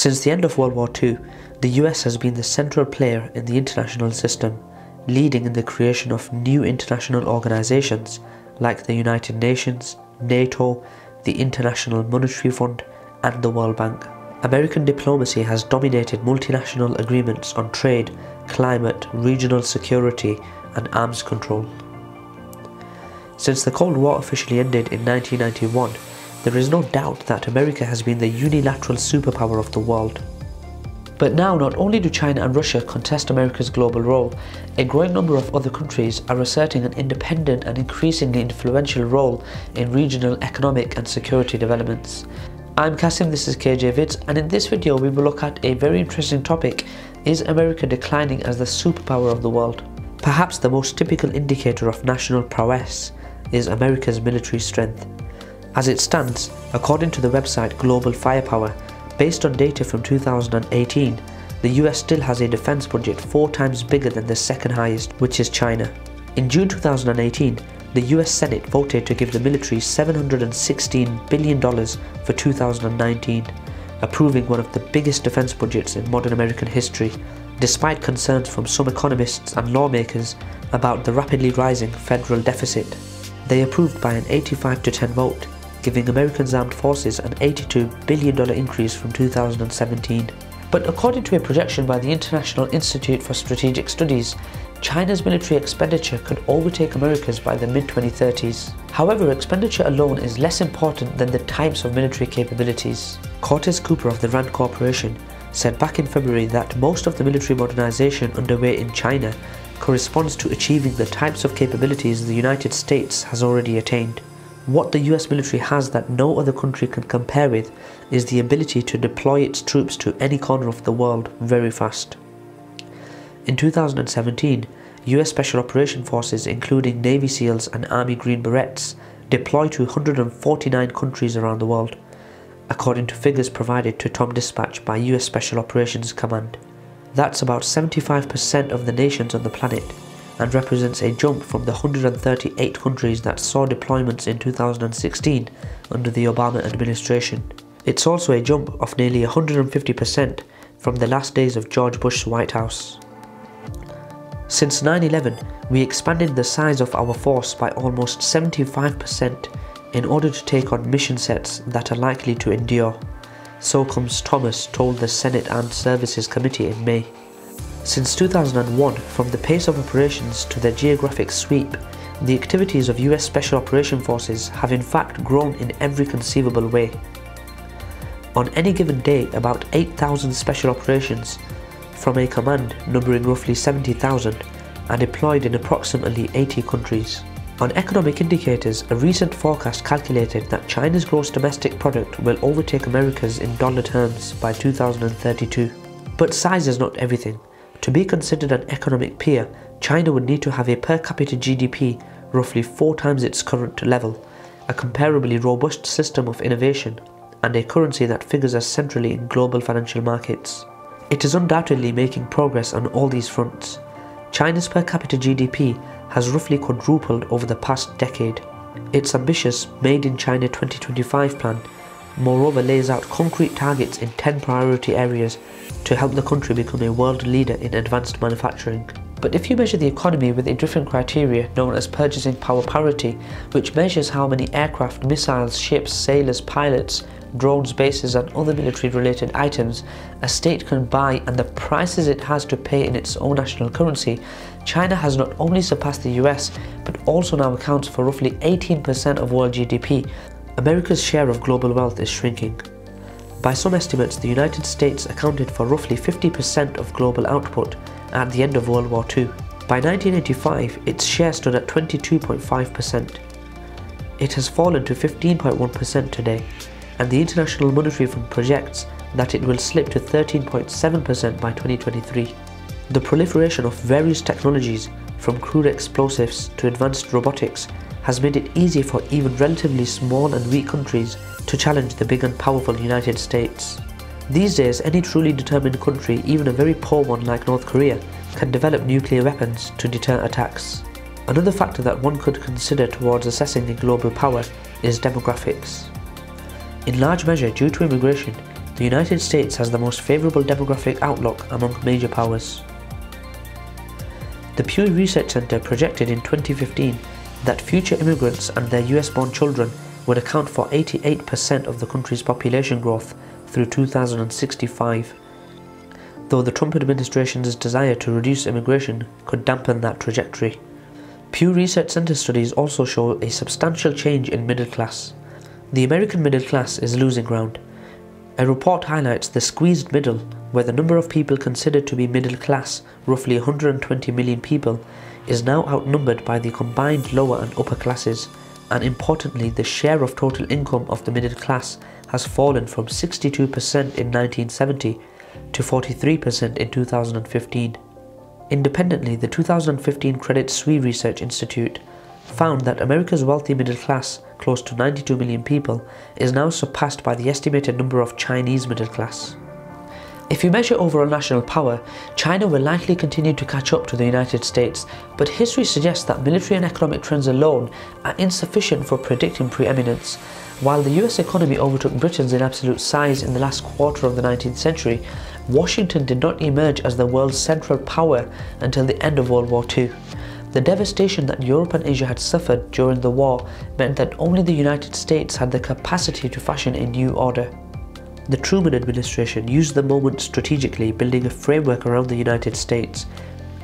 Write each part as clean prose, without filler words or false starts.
Since the end of World War II, the US has been the central player in the international system, leading in the creation of new international organizations like the United Nations, NATO, the International Monetary Fund, and the World Bank. American diplomacy has dominated multinational agreements on trade, climate, regional security, and arms control. Since the Cold War officially ended in 1991, there is no doubt that America has been the unilateral superpower of the world. But now, not only do China and Russia contest America's global role, a growing number of other countries are asserting an independent and increasingly influential role in regional economic and security developments. I'm Kasim, this is KJ Vids, and in this video we will look at a very interesting topic: is America declining as the superpower of the world? Perhaps the most typical indicator of national prowess is America's military strength. As it stands, according to the website Global Firepower, based on data from 2018, the US still has a defense budget 4 times bigger than the second highest, which is China. In June 2018, the US Senate voted to give the military $716 billion for 2019, approving one of the biggest defense budgets in modern American history, despite concerns from some economists and lawmakers about the rapidly rising federal deficit. They approved by an 85-10 vote, giving American armed forces an $82 billion increase from 2017. But according to a projection by the International Institute for Strategic Studies, China's military expenditure could overtake America's by the mid-2030s. However, expenditure alone is less important than the types of military capabilities. Cortez Cooper of the Rand Corporation said back in February that most of the military modernization underway in China corresponds to achieving the types of capabilities the United States has already attained. What the US military has that no other country can compare with is the ability to deploy its troops to any corner of the world very fast. In 2017, US Special Operations Forces, including Navy SEALs and Army Green Berets, deployed to 149 countries around the world, according to figures provided to Tom Dispatch by US Special Operations Command. That's about 75% of the nations on the planet, and represents a jump from the 138 countries that saw deployments in 2016 under the Obama administration. It's also a jump of nearly 150% from the last days of George Bush's White House. Since 9/11, we expanded the size of our force by almost 75% in order to take on mission sets that are likely to endure, so comes Thomas told the Senate Armed Services Committee in May. Since 2001, from the pace of operations to their geographic sweep, the activities of US Special Operations Forces have in fact grown in every conceivable way. On any given day, about 8,000 special operations from a command numbering roughly 70,000 are deployed in approximately 80 countries. On economic indicators, a recent forecast calculated that China's gross domestic product will overtake America's in dollar terms by 2032. But size is not everything. To be considered an economic peer, China would need to have a per capita GDP roughly 4 times its current level, a comparably robust system of innovation, and a currency that figures as centrally in global financial markets. It is undoubtedly making progress on all these fronts. China's per capita GDP has roughly quadrupled over the past decade. Its ambitious Made in China 2025 plan moreover lays out concrete targets in 10 priority areas to help the country become a world leader in advanced manufacturing. But if you measure the economy with a different criteria known as purchasing power parity, which measures how many aircraft, missiles, ships, sailors, pilots, drones, bases and other military related items a state can buy and the prices it has to pay in its own national currency, China has not only surpassed the US but also now accounts for roughly 18% of world GDP. America's share of global wealth is shrinking. By some estimates, the United States accounted for roughly 50% of global output at the end of World War II. By 1985, its share stood at 22.5%. It has fallen to 15.1% today, and the International Monetary Fund projects that it will slip to 13.7% by 2023. The proliferation of various technologies, from crude explosives to advanced robotics, has made it easy for even relatively small and weak countries to challenge the big and powerful United States. These days, any truly determined country, even a very poor one like North Korea, can develop nuclear weapons to deter attacks. Another factor that one could consider towards assessing a global power is demographics. In large measure due to immigration, the the United States has the most favourable demographic outlook among major powers. The Pew Research Center projected in 2015 that future immigrants and their US-born children would account for 88% of the country's population growth through 2065, though the Trump administration's desire to reduce immigration could dampen that trajectory. Pew Research Center studies also show a substantial change in middle class. The American middle class is losing ground. A report highlights the squeezed middle, where the number of people considered to be middle class, roughly 120 million people, is now outnumbered by the combined lower and upper classes, and importantly, the share of total income of the middle class has fallen from 62% in 1970 to 43% in 2015. Independently, the 2015 Credit Suisse Research Institute found that America's wealthy middle class, close to 92 million people, is now surpassed by the estimated number of Chinese middle class. If you measure overall national power, China will likely continue to catch up to the United States, but history suggests that military and economic trends alone are insufficient for predicting preeminence. While the US economy overtook Britain's in absolute size in the last quarter of the 19th century, Washington did not emerge as the world's central power until the end of World War II. The devastation that Europe and Asia had suffered during the war meant that only the United States had the capacity to fashion a new order. The Truman administration used the moment strategically, building a framework around the United States,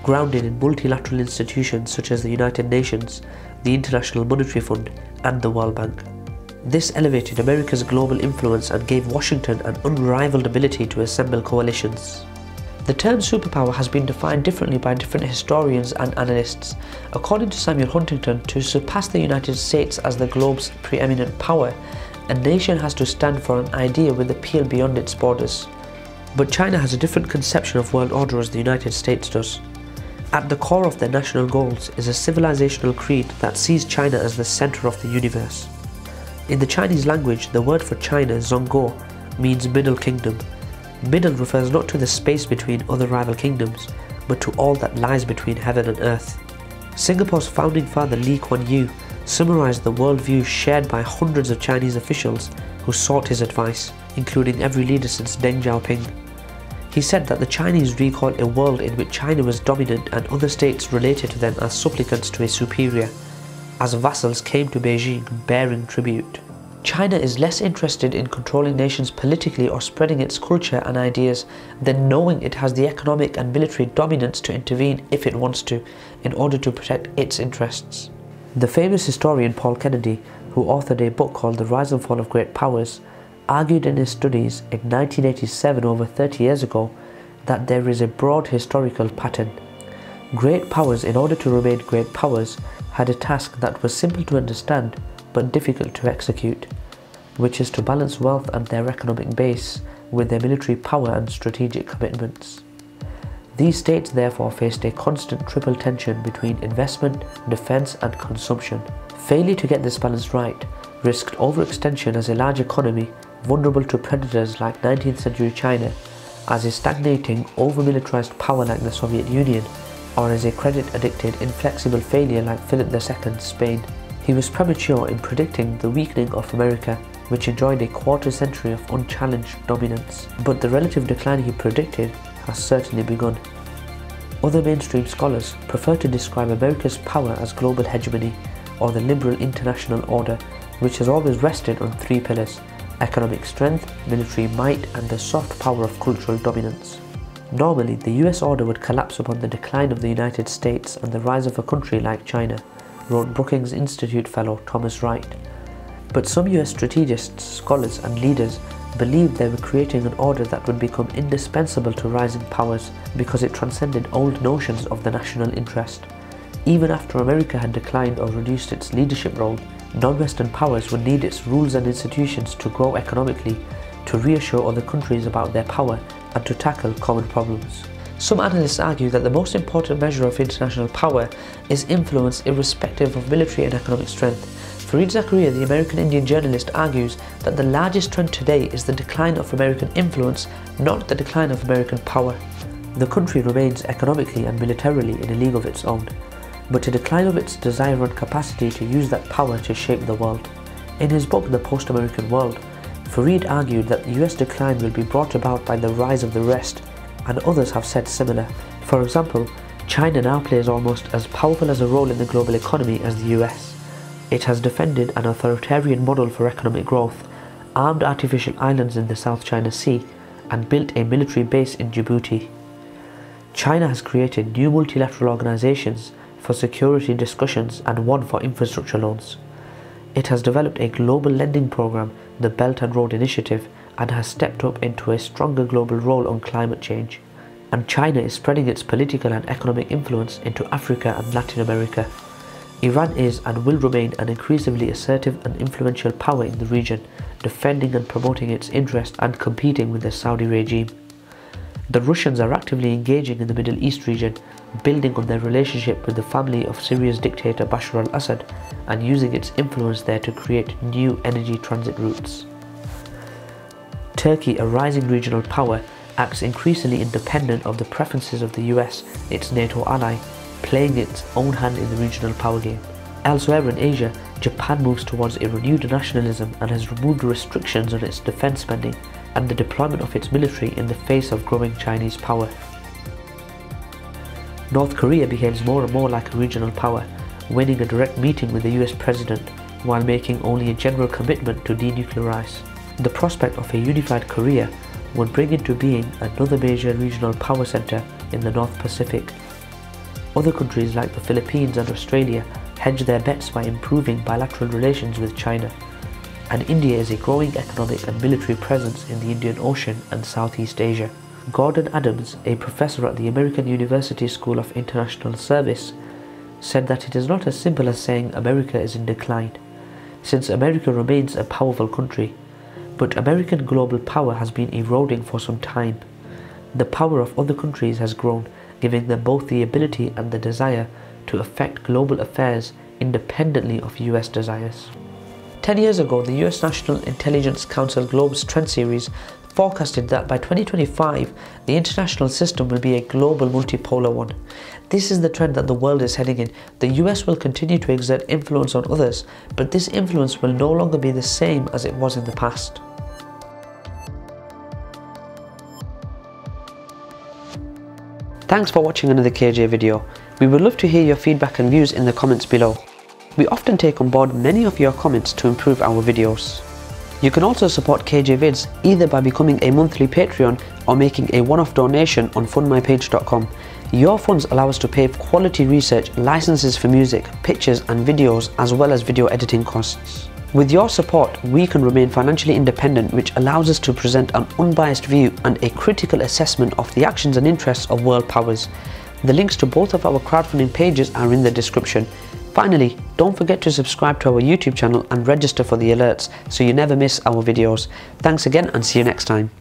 grounded in multilateral institutions such as the United Nations, the International Monetary Fund, and the World Bank. This elevated America's global influence and gave Washington an unrivaled ability to assemble coalitions. The term superpower has been defined differently by different historians and analysts. According to Samuel Huntington, to surpass the United States as the globe's preeminent power, a nation has to stand for an idea with appeal beyond its borders. But China has a different conception of world order as the United States does. At the core of their national goals is a civilizational creed that sees China as the center of the universe. In the Chinese language, the word for China, Zhongguo, means middle kingdom. Middle refers not to the space between other rival kingdoms, but to all that lies between heaven and earth. Singapore's founding father Lee Kuan Yew summarized the worldview shared by hundreds of Chinese officials who sought his advice, including every leader since Deng Xiaoping. He said that the Chinese recall a world in which China was dominant and other states related to them as supplicants to a superior, as vassals came to Beijing bearing tribute. China is less interested in controlling nations politically or spreading its culture and ideas than knowing it has the economic and military dominance to intervene if it wants to, in order to protect its interests. The famous historian Paul Kennedy, who authored a book called The Rise and Fall of Great Powers, argued in his studies in 1987, over 30 years ago, that there is a broad historical pattern. Great powers, in order to remain great powers, had a task that was simple to understand but difficult to execute, which is to balance wealth and their economic base with their military power and strategic commitments. These states therefore faced a constant triple tension between investment, defense and consumption. Failure to get this balance right risked overextension as a large economy vulnerable to predators like 19th century China, as a stagnating, over-militarized power like the Soviet Union, or as a credit-addicted, inflexible failure like Philip II's Spain. He was premature in predicting the weakening of America, which enjoyed a quarter-century of unchallenged dominance, but the relative decline he predicted has certainly begun. Other mainstream scholars prefer to describe America's power as global hegemony, or the liberal international order, which has always rested on three pillars: economic strength, military might, and the soft power of cultural dominance. Normally, the US order would collapse upon the decline of the United States and the rise of a country like China, wrote Brookings Institute fellow Thomas Wright. But some US strategists, scholars and leaders believed they were creating an order that would become indispensable to rising powers because it transcended old notions of the national interest. Even after America had declined or reduced its leadership role, non-Western powers would need its rules and institutions to grow economically, to reassure other countries about their power, and to tackle common problems. Some analysts argue that the most important measure of international power is influence irrespective of military and economic strength. Fareed Zakaria, the American Indian journalist, argues that the largest trend today is the decline of American influence, not the decline of American power. The country remains economically and militarily in a league of its own, but a decline of its desire and capacity to use that power to shape the world. In his book The Post-American World, Fareed argued that the US decline will be brought about by the rise of the rest, and others have said similar. For example, China now plays almost as powerful as a role in the global economy as the US. It has defended an authoritarian model for economic growth, armed artificial islands in the South China Sea, and built a military base in Djibouti. China has created new multilateral organizations for security discussions and one for infrastructure loans. It has developed a global lending program, the Belt and Road Initiative, and has stepped up into a stronger global role on climate change. And China is spreading its political and economic influence into Africa and Latin America. Iran is and will remain an increasingly assertive and influential power in the region, defending and promoting its interests and competing with the Saudi regime. The Russians are actively engaging in the Middle East region, building on their relationship with the family of Syria's dictator Bashar al-Assad and using its influence there to create new energy transit routes. Turkey, a rising regional power, acts increasingly independent of the preferences of the US, its NATO ally, playing its own hand in the regional power game. Elsewhere in Asia, Japan moves towards a renewed nationalism and has removed restrictions on its defense spending and the deployment of its military in the face of growing Chinese power. North Korea behaves more and more like a regional power, winning a direct meeting with the US president while making only a general commitment to denuclearize. The prospect of a unified Korea would bring into being another major regional power center in the North Pacific. Other countries like the Philippines and Australia hedge their bets by improving bilateral relations with China. And India is a growing economic and military presence in the Indian Ocean and Southeast Asia. Gordon Adams, a professor at the American University School of International Service, said that it is not as simple as saying America is in decline, since America remains a powerful country, but American global power has been eroding for some time. The power of other countries has grown, giving them both the ability and the desire to affect global affairs independently of US desires. 10 years ago, the US National Intelligence Council Globe's Trend Series forecasted that by 2025, the international system will be a global multipolar one. This is the trend that the world is heading in. The US will continue to exert influence on others, but this influence will no longer be the same as it was in the past. Thanks for watching another KJ video. We would love to hear your feedback and views in the comments below. We often take on board many of your comments to improve our videos. You can also support KJ Vids either by becoming a monthly Patreon or making a one-off donation on fundmypage.com. Your funds allow us to pay for quality research, licenses for music, pictures and videos, as well as video editing costs. With your support, we can remain financially independent, which allows us to present an unbiased view and a critical assessment of the actions and interests of world powers. The links to both of our crowdfunding pages are in the description. Finally, don't forget to subscribe to our YouTube channel and register for the alerts so you never miss our videos. Thanks again and see you next time.